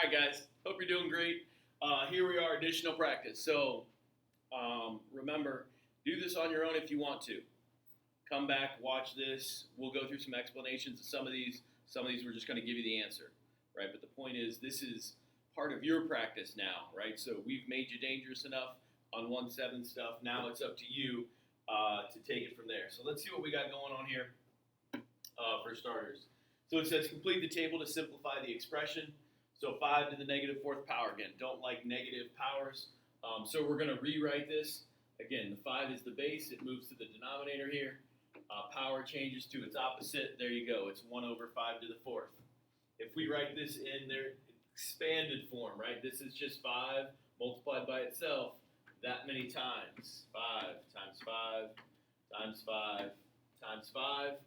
right, guys. Hope you're doing great. Here we are, additional practice. So remember, do this on your own if you want to. Come back, watch this. We'll go through some explanations of some of these. Some of these we're just going to give you the answer, right? But the point is, this is part of your practice now, right? So we've made you dangerous enough on 1-7 stuff. Now it's up to you to take it from there. So let's see what we got going on here for starters. So it says complete the table to simplify the expression. So 5 to the negative fourth power. Again, don't like negative powers. So we're going to rewrite this. Again, the 5 is the base. It moves to the denominator here. Power changes to its opposite. There you go. It's 1 over 5 to the fourth. If we write this in their expanded form, right, this is just 5 multiplied by itself that many times. 5 times 5 times 5 times 5.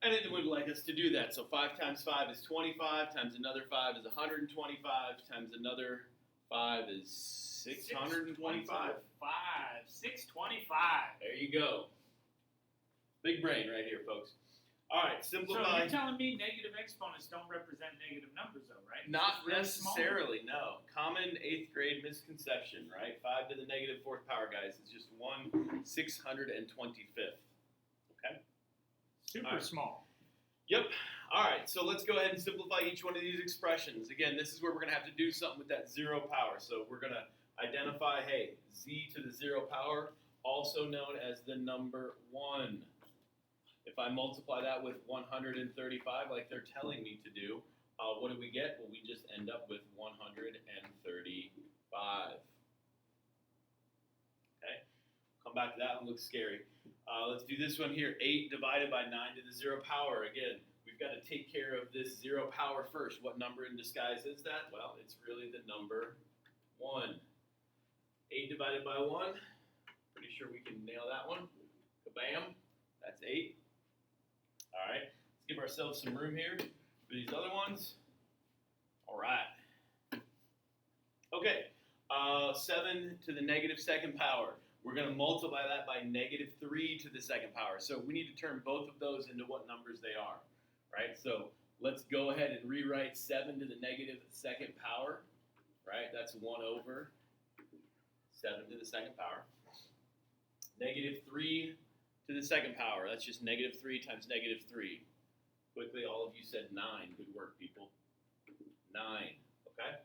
And it would like us to do that. So 5 times 5 is 25, times another 5 is 125, times another 5 is 625. 625. There you go. Big brain right here, folks. All right, simplify. So you're telling me negative exponents don't represent negative numbers, though, right? Not really necessarily, no. Common 8th grade misconception, right? 5 to the negative fourth power, guys, is just 1/625th. Okay? Super small. Yep. All right, so let's go ahead and simplify each one of these expressions. Again, this is where we're going to have to do something with that 0 power. So we're going to identify, hey, z to the 0 power, also known as the number 1. If I multiply that with 135, like they're telling me to do, what do we get? Well, we just end up with 135. Okay? Come back to that one, looks scary. Let's do this one here. 8 divided by 9 to the 0 power. Again, we've got to take care of this 0 power first. What number in disguise is that? Well, it's really the number 1. 8 divided by 1. Pretty sure we can nail that one. Kabam. That's 8. All right. Let's give ourselves some room here for these other ones. All right. Okay. 7 to the negative second power. We're going to multiply that by negative 3 to the second power. So we need to turn both of those into what numbers they are, right? So let's go ahead and rewrite 7 to the negative second power, right? That's 1 over 7 to the second power. Negative 3 to the second power. That's just negative 3 times negative 3. Quickly, all of you said 9. Good work, people. 9, okay?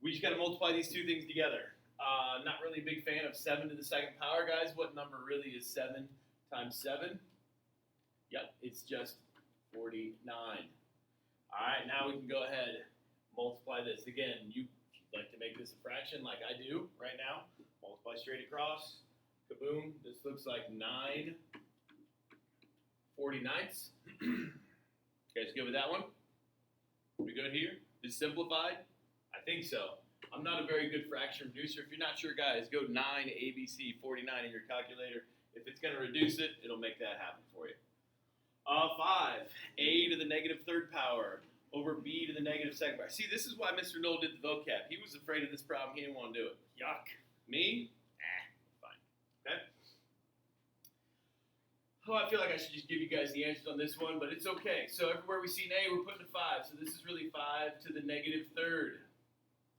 We just got to multiply these two things together. Not really a big fan of 7 to the second power, guys. What number really is 7 times 7? Yep, it's just 49. All right, now we can go ahead and multiply this. Again, you'd like to make this a fraction like I do right now. Multiply straight across. Kaboom. This looks like 9 49ths. You guys good with that one? We good here? Is simplified? I think so. I'm not a very good fraction reducer. If you're not sure, guys, go 9 ABC 49 in your calculator. If it's going to reduce it, it'll make that happen for you. 5, a to the negative third power over b to the negative second power. See, this is why Mr. Knoll did the vocab. He was afraid of this problem. He didn't want to do it. Yuck. Me? Fine. Okay? Oh, I feel like I should just give you guys the answers on this one, but it's okay. So everywhere we see an A, we're putting a 5. So this is really 5 to the negative third.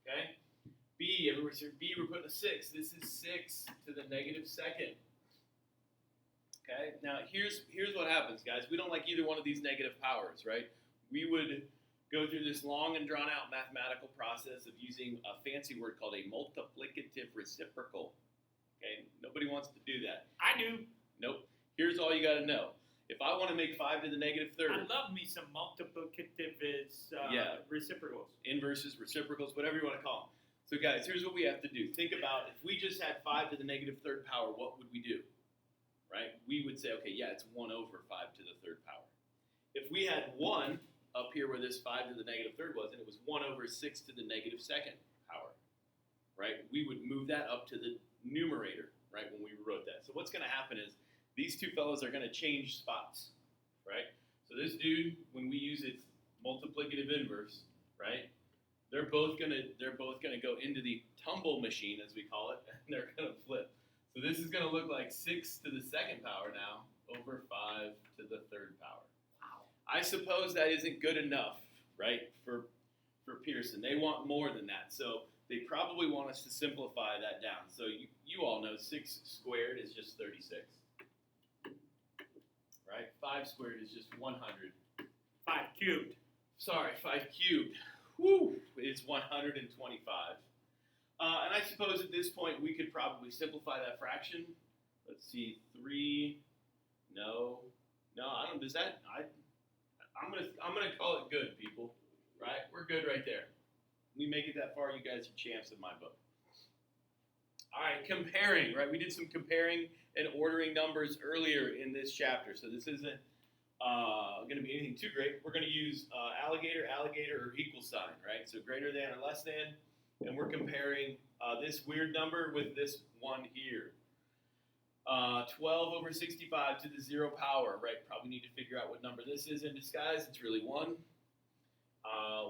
Okay? B, everywhere we see B, we're putting a 6. This is 6 to the negative second. Okay? Now, here's what happens, guys. We don't like either one of these negative powers, right? We would go through this long and drawn-out mathematical process of using a fancy word called a multiplicative reciprocal. Okay? Nobody wants to do that. I do. Nope. Here's all you got to know. If I want to make 5 to the negative third. I love me some multiplicative reciprocals. Inverses, reciprocals, whatever you want to call them. So guys, here's what we have to do. Think about if we just had 5 to the negative third power, what would we do? Right? We would say, okay, yeah, it's 1 over 5 to the third power. If we had 1 up here where this 5 to the negative third was, and it was 1 over 6 to the negative second power, right? We would move that up to the numerator, right, when we wrote that. So what's going to happen is these two fellows are going to change spots, right? So this dude, when we use its multiplicative inverse, right, they're both gonna go into the tumble machine, as we call it, and they're gonna flip. So this is gonna look like 6 to the second power now over 5 to the third power. Wow. I suppose that isn't good enough, right, for for Pearson. They want more than that. So they probably want us to simplify that down. So you all know 6 squared is just 36. Right? 5 squared is just 100. 5 cubed. Sorry, 5 cubed. Whew, is 125. And I suppose at this point we could probably simplify that fraction. Let's see, 3. No, I don't. Does that? I'm gonna call it good, people. Right? We're good right there. We make it that far, you guys are champs in my book. All right, comparing. Right? We did some comparing and ordering numbers earlier in this chapter, so this isn't going to be anything too great. We're going to use alligator, or equal sign. Right? So greater than or less than. And we're comparing this weird number with this one here. 12 over 65 to the 0 power, right? Probably need to figure out what number this is in disguise. It's really 1.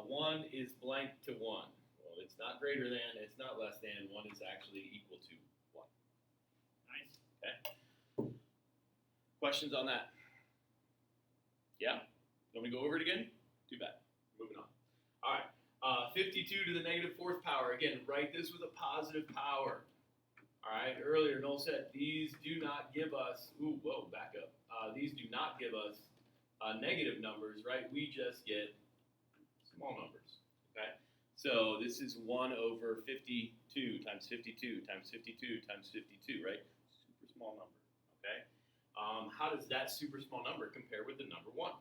1 is blank to 1. Well, it's not greater than, it's not less than. 1 is actually equal to 1. Nice. Okay. Questions on that? Yeah? Want me to go over it again? Too bad. Moving on. All right. 52 to the negative 4th power. Again, write this with a positive power. All right. Earlier, Noel said these do not give us. Back up. These do not give us negative numbers, right? We just get small numbers. Okay. So this is 1 over 52 times 52 times 52 times 52, right? Super small number. Okay. How does that super small number compare with the number 1?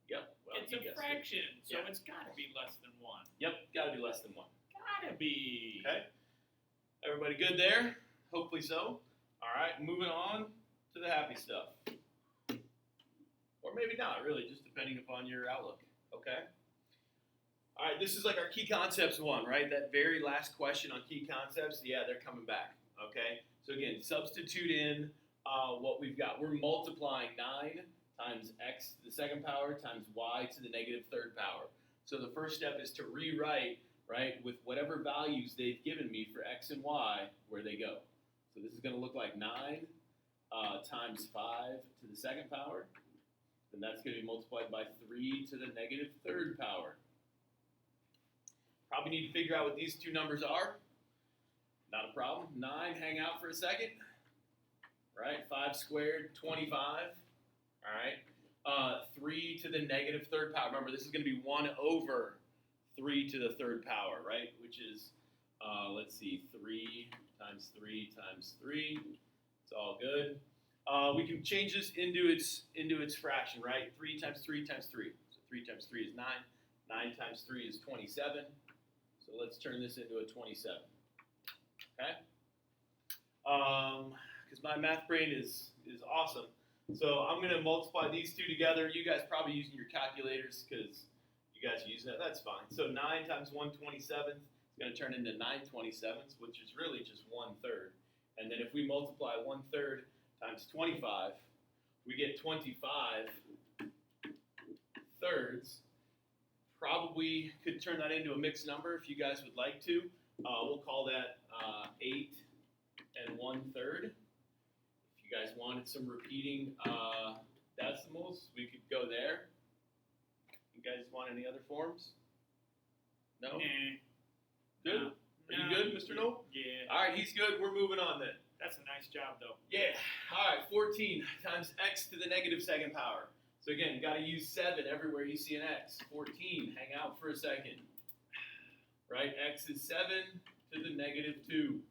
Yep. Well, it's a fraction, so yeah. It's got to be less than 1. Yep, got to be less than 1. Gotta be. Okay. Everybody good there? Hopefully so. All right, moving on to the happy stuff. Or maybe not, really, just depending upon your outlook. Okay. All right, this is like our key concepts one, right? That very last question on key concepts. Yeah, they're coming back. Okay. So again, substitute in what we've got. We're multiplying 9 times x to the 2nd power times y to the negative 3rd power. So the first step is to rewrite, right, with whatever values they've given me for x and y, where they go. So this is going to look like 9 times 5 to the 2nd power. Then that's going to be multiplied by 3 to the negative 3rd power. Probably need to figure out what these two numbers are. Not a problem. 9, hang out for a second. Right, 5 squared, 25. All right, 3 to the negative 3rd power. Remember, this is going to be 1 over 3 to the 3rd power, right? Which is, let's see, 3 times 3 times 3. It's all good. We can change this into its fraction, right? 3 times 3 times 3. So 3 times 3 is 9. 9 times 3 is 27. So let's turn this into a 27. Okay? Because my math brain is awesome. So I'm going to multiply these two together. You guys probably using your calculators because you guys are using it. That's fine. So 9 times 1/27 is going to turn into 9 27ths, which is really just 1/3. And then if we multiply 1/3 times 25, we get 25 thirds. Probably could turn that into a mixed number if you guys would like to. We'll call that 8 1/3. If you guys wanted some repeating decimals, we could go there. You guys want any other forms? No? Nah. Good? No. Are you good, Mr. Noel? Yeah. All right, he's good. We're moving on then. That's a nice job, though. Yeah. All right, 14 times x to the negative 2nd power. So again, you got to use 7 everywhere you see an x. 14, hang out for a second. Right, x is 7 to the negative 2.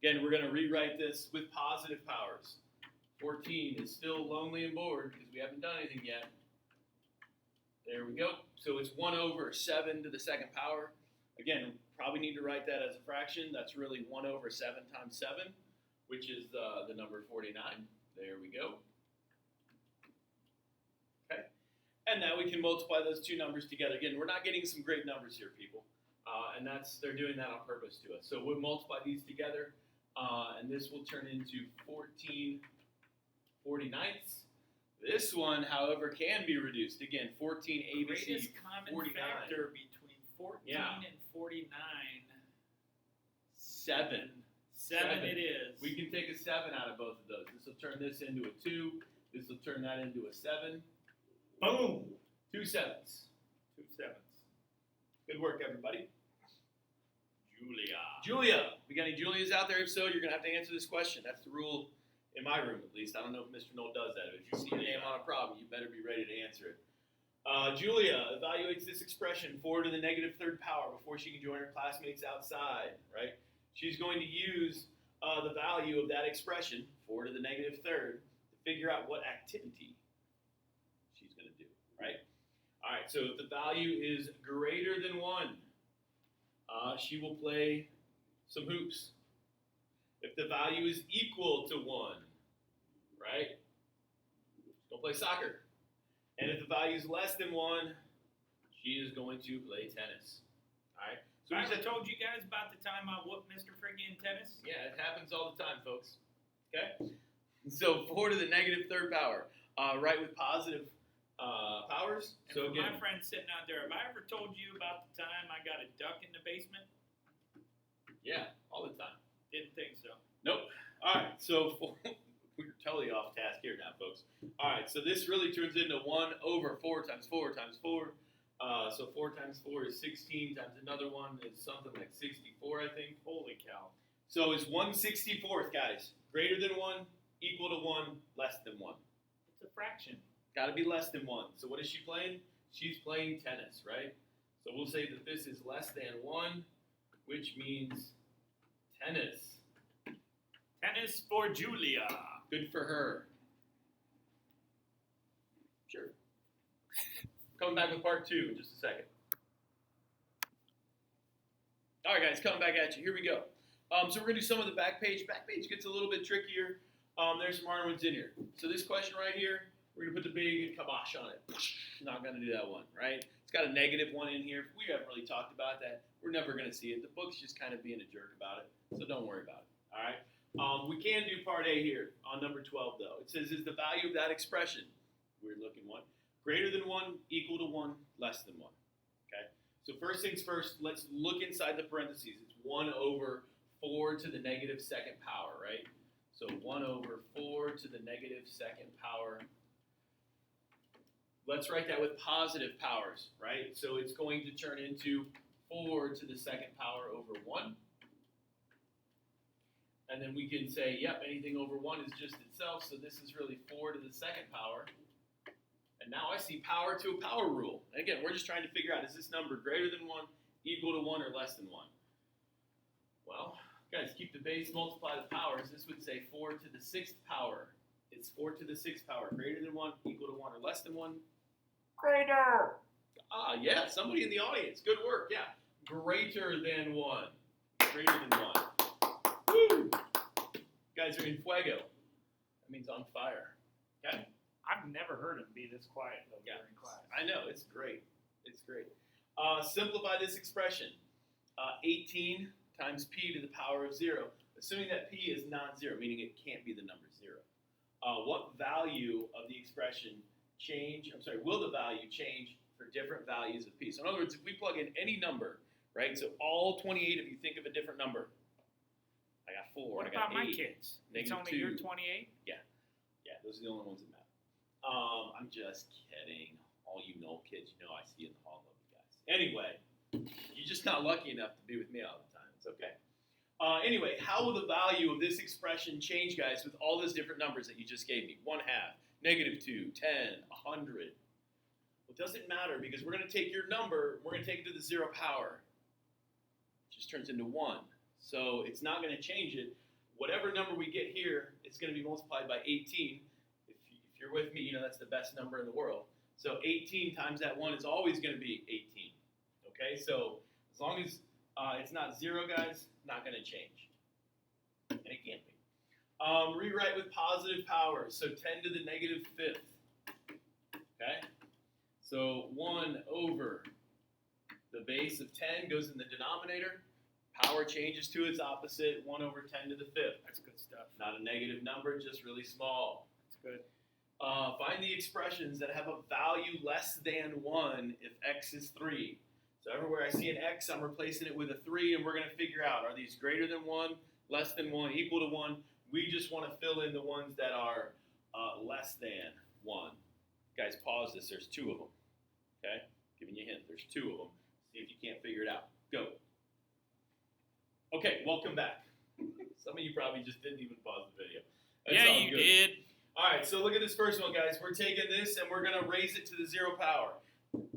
Again, we're going to rewrite this with positive powers. 14 is still lonely and bored because we haven't done anything yet. There we go. So it's 1 over 7 to the 2nd power. Again, probably need to write that as a fraction. That's really 1 over 7 times 7, which is the number 49. There we go. Okay. And now we can multiply those two numbers together. Again, we're not getting some great numbers here, people. And they're doing that on purpose to us. So we'll multiply these together, and this will turn into 14 49ths. This one, however, can be reduced. Again, 14 ABC Greatest common 49. factor between 14 and 49. 7. 7 it is. We can take a 7 out of both of those. This will turn this into a 2. This will turn that into a 7. Boom. 2 7s. 2 7s. Good work, everybody. Julia. Julia. We got any Julias out there? If so, you're going to have to answer this question. That's the rule in my room, at least. I don't know if Mr. Knoll does that. If you see your name on a problem, you better be ready to answer it. Julia evaluates this expression 4 to the negative third power before she can join her classmates outside, right? She's going to use the value of that expression, 4 to the negative third, to figure out what activity she's going to do, right? All right, so if the value is greater than 1, she will play some hoops. If the value is equal to 1, right, she'll play soccer. And if the value is less than 1, she is going to play tennis. All right. So I told you guys about the time I whooped Mr. Friggy in tennis? Yeah, it happens all the time, folks. Okay? So 4 to the negative third power. Right with positive powers. And so for again, my friend sitting out there, have I ever told you about the time I got a duck in the basement? Yeah, all the time. Didn't think so. Nope. All right, so we're totally off task here now, folks. All right, so this really turns into 1 over 4 times 4 times 4. So 4 times 4 is 16 times another one is something like 64, I think. Holy cow. So is 1/64th, guys. Greater than 1, equal to 1, less than 1. It's a fraction. Got to be less than 1. So what is she playing? She's playing tennis, right? So we'll say that this is less than 1, which means tennis. Tennis for Julia. Good for her. Sure. Coming back with part 2 in just a second. All right, guys, coming back at you. Here we go. So we're going to do some of the back page. Back page gets a little bit trickier. There's some harder ones in here. So this question right here, we're going to put the big kibosh on it. Not going to do that one, right? It's got a negative 1 in here. We haven't really talked about that. We're never going to see it. The book's just kind of being a jerk about it, so don't worry about it, all right? We can do part A here on number 12, though. It says, is the value of that expression, weird looking one, greater than 1, equal to 1, less than 1, okay? So first things first, let's look inside the parentheses. It's 1 over 4 to the negative second power, right? So 1 over 4 to the negative second power. Let's write that with positive powers, right? So it's going to turn into 4 to the second power over 1. And then we can say, yep, anything over 1 is just itself, so this is really 4 to the second power. And now I see power to a power rule. And again, we're just trying to figure out, is this number greater than 1, equal to 1, or less than 1? Well, guys, keep the base, multiply the powers. This would say 4 to the 6th power. It's 4 to the 6th power, greater than 1, equal to 1, or less than 1? Greater. Yeah, somebody in the audience. Good work, yeah. Greater than 1. Greater than 1. Woo! You guys are in fuego. That means on fire. Okay? I've never heard him be this quiet though during class. I know, it's great. It's great. Simplify this expression. 18 times p to the power of 0, assuming that p is non-zero, meaning it can't be the number 0. What value of the expression will the value change for different values of p? So in other words, if we plug in any number, right, so all 28 of you think of a different number. I got 4, What I got about 8. my kids? It's negative only 2. you're 28? Yeah, those are the only ones that matter. I'm just kidding. All you Knoll kids, you know I see you in the hall, love you guys. Anyway, you're just not lucky enough to be with me all the time. It's okay. Anyway, how will the value of this expression change, guys, with all those different numbers that you just gave me? 1/2, -2, 10, 100. Well, it doesn't matter because we're going to take your number, we're going to take it to the 0 power. It just turns into 1. So it's not going to change it. Whatever number we get here, it's going to be multiplied by 18. If you're with me, you know that's the best number in the world. So 18 times that 1 is always going to be 18. Okay, so as long as it's not 0, guys, not going to change. And it can't be. Rewrite with positive powers. So 10 to the negative 5th. Okay, so 1 over the base of 10 goes in the denominator. Power changes to its opposite, 1 over 10 to the 5th. That's good stuff. Not a negative number, just really small. That's good. Find the expressions that have a value less than 1 if x is 3. So everywhere I see an x, I'm replacing it with a 3, and we're going to figure out, are these greater than 1, less than 1, equal to 1? We just want to fill in the ones that are less than 1. Guys, pause this. There's 2 of them. Okay? Giving you a hint. There's 2 of them. See if you can't figure it out. Go. Okay, welcome back. Some of you probably just didn't even pause the video. That's Yeah, all you good. did. All right, so look at this first one, guys. We're taking this and we're going to raise it to the 0 power.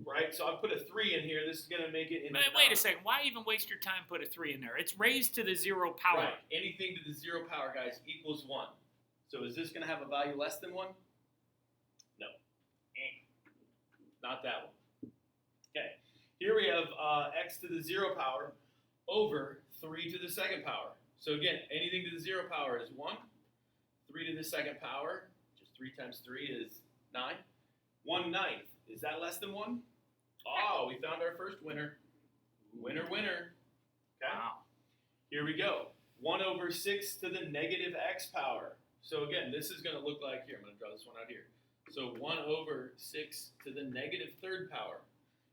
Right? So I put a 3 in here. This is going to make it in the Wait a second. Why even waste your time put a 3 in there? It's raised to the 0 power. Right. Anything to the 0 power, guys, equals 1. So is this going to have a value less than 1? No. Not that one. Okay. Here we have x to the 0 power over 3 to the 2nd power. So again, anything to the 0 power is 1. 3 to the 2nd power, just 3 times 3 is 9. 1/9. Is that less than 1? Oh, we found our first winner. Winner, winner. Okay. Wow. Here we go. 1 over 6 to the negative x power. So again, this is going to look like, here, I'm going to draw this one out here. So 1 over 6 to the negative 3rd power.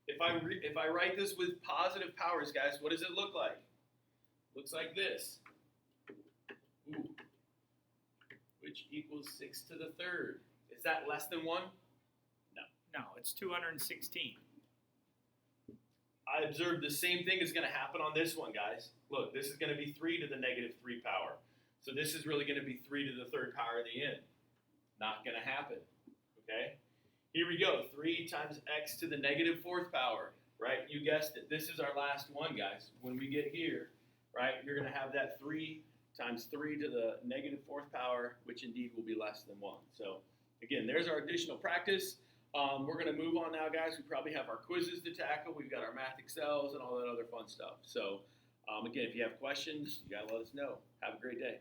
If I write this with positive powers, guys, what does it look like? Looks like this. Ooh. Which equals 6 to the 3rd. Is that less than 1? No, it's 216. I observed the same thing is going to happen on this one, guys. Look, this is going to be 3 to the negative 3 power. So this is really going to be 3 to the 3rd power at the end. Not going to happen. Okay? Here we go. 3 times x to the negative 4th power. Right? You guessed it. This is our last one, guys. When we get here, right, you're going to have that 3 times 3 to the negative 4th power, which indeed will be less than 1. So, again, there's our additional practice. We're going to move on now, guys. We probably have our quizzes to tackle. We've got our math excels and all that other fun stuff. So, again, if you have questions, you got to let us know. Have a great day.